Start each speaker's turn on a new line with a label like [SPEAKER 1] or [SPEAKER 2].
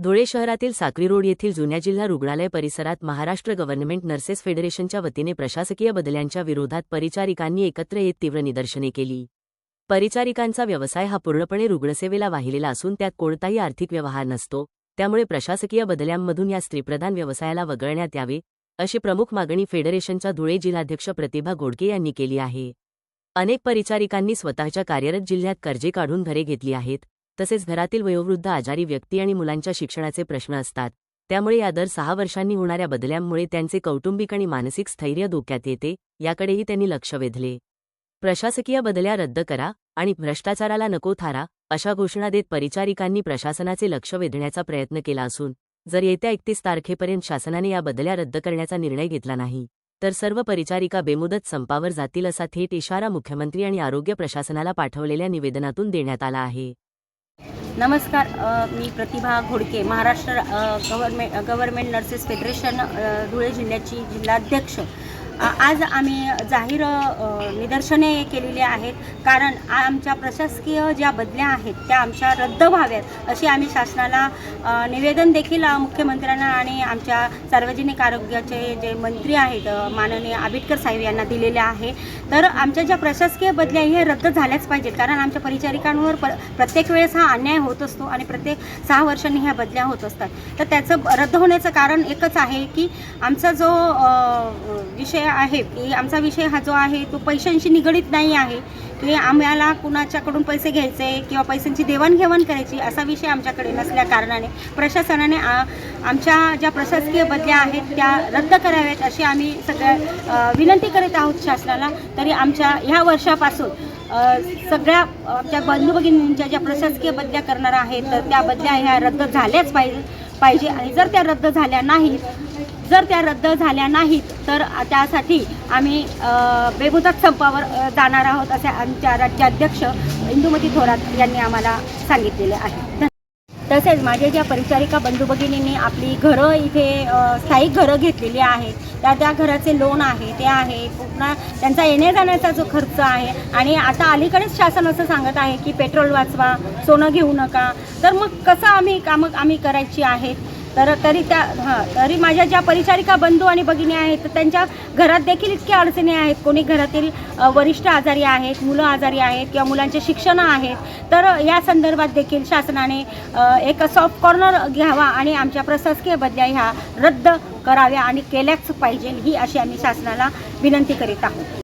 [SPEAKER 1] धुळे शहरातील साक्री रोड येथील जुन्या जिल्हा रुग्णालय परिसरात महाराष्ट्र गव्हर्नमेंट नर्सेस फेडरेशनच्या वतीने प्रशासकीय बदल्यांच्या विरोधात परिचारिकांनी एकत्र येत तीव्र निदर्शने केली। परिचारिकांचा व्यवसाय हा पूर्णपणे रुग्णसेवेला वाहिलेला असून त्यात कोणताही आर्थिक व्यवहार नसतो, त्यामुळे प्रशासकीय बदल्यांमधून या स्त्रीप्रधान व्यवसायाला वगळण्यात यावे, अशी प्रमुख मागणी फेडरेशनच्या धुळे जिल्हाध्यक्ष प्रतिभा घोडके यांनी केली आहे। अनेक परिचारिकांनी स्वतःच्या कार्यरत जिल्ह्यात कर्जे काढून घरे घेतली आहेत, तसेच घरातील वयोवृद्ध आजारी व्यक्ती आणि मुलांच्या शिक्षणाचे प्रश्न असतात, त्यामुळे या दर 6 वर्षांनी होणाऱ्या बदल्यांमुळे त्यांचे कौटुंबिक आणि मानसिक स्थैर्य धोक्यात येते, याकडेही त्यांनी लक्ष वेधले। प्रशासकीय बदल्या रद्द करा आणि भ्रष्टाचाराला नको थारा, अशा घोषणा देत परिचारिकांनी प्रशासनाचे लक्ष वेधण्याचा प्रयत्न केला असून जर येत्या 31 तारखेपर्यंत शासनाने या बदल्या रद्द करण्याचा निर्णय घेतला नाही तर सर्व परिचारिका बेमुदत संपावर जातील, असा थेट इशारा मुख्यमंत्री आणि आरोग्य प्रशासनाला पाठवलेल्या निवेदनातून देण्यात आला आहे।
[SPEAKER 2] नमस्कार, मी Pratibha Ghodke, Maharashtra government nurses federation Dhule जिल्ह्याची जिल्हाध्यक्ष। आज आम्ही जाहीर निदर्शने केलेली आहेत, कारण आमच्या प्रशासकीय ज्या बदल्या आहेत त्या आमच्या रद्द व्हाव्यात अशी आम्ही शासनाला निवेदन देखील मुख्यमंत्र्यांना आणि आमच्या सार्वजनिक आरोग्याचे जे मंत्री आहेत माननीय आबिटकर साहेब यांना दिलेले आहे। तर आमच्या ज्या प्रशासकीय बदल्या हे रद्द झाल्याच पाहिजेत, कारण आमच्या परिचारिकांवर प्रत्येक वेळेस हा अन्याय होत असतो आणि प्रत्येक 6 वर्षांनी ह्या बदल्या होत असतात। तर त्याचं रद्द होण्याचं कारण एकच आहे की आमचा जो विषय आहे की आमचा विषय हा जो आहे तो पैशांशी निगडीत नाही आहे की आम्हाला कुणाच्याकडून पैसे घ्यायचे किंवा पैशांची देवाणघेवाण करायची असा विषय आमच्याकडे नसल्या कारणाने प्रशासनाने आमच्या ज्या प्रशासकीय बदल्या आहेत त्या रद्द कराव्यात अशी आम्ही सगळ्या विनंती करीत आहोत शासनाला। तरी आमच्या ह्या वर्षापासून सगळ्या आमच्या बंधू भगिनींच्या ज्या प्रशासकीय बदल्या करणार आहेत तर त्या बदल्या ह्या रद्द झाल्याच पाहिजे आणि जर त्या रद्द झाल्या नाहीत तर त्यासाठी आम्ही बेमुदत संपावर जाणार आहोत, असे आमच्या राज्याध्यक्ष इंदुमती थोरात यांनी आम्हाला सांगितलेले आहे। तसेच माझ्या ज्या परिचारिका बंधू भगिनींनी आपली घरं इथे स्थायिक घरं घेतलेली आहेत त्या घराचे लोन आहे ते आहे, पुन्हा त्यांचा येण्या जाण्याचा जो खर्च आहे आणि आता अलीकडेच शासन असं सांगत आहे की पेट्रोल वाचवा, सोनं घेऊ नका, तर मग कसं आम्ही करायची आहेत। तरी माझ्या ज्या परिचारिका बंधू आणि भगिनी आहेत तर त्यांच्या घरात देखील इतक्या अडचणी आहेत। कोणी घरातील वरिष्ठ आजारी आहेत, मुलं आजारी आहेत किंवा मुलांचे शिक्षण आहेत, तर या संदर्भात देखील शासनाने एक सॉफ्ट कॉर्नर घ्यावा आणि आमच्या प्रशासकीय बदल्या ह्या रद्द कराव्या आणि केल्याच पाहिजे ही अशी आम्ही शासनाला विनंती करीत आहोत।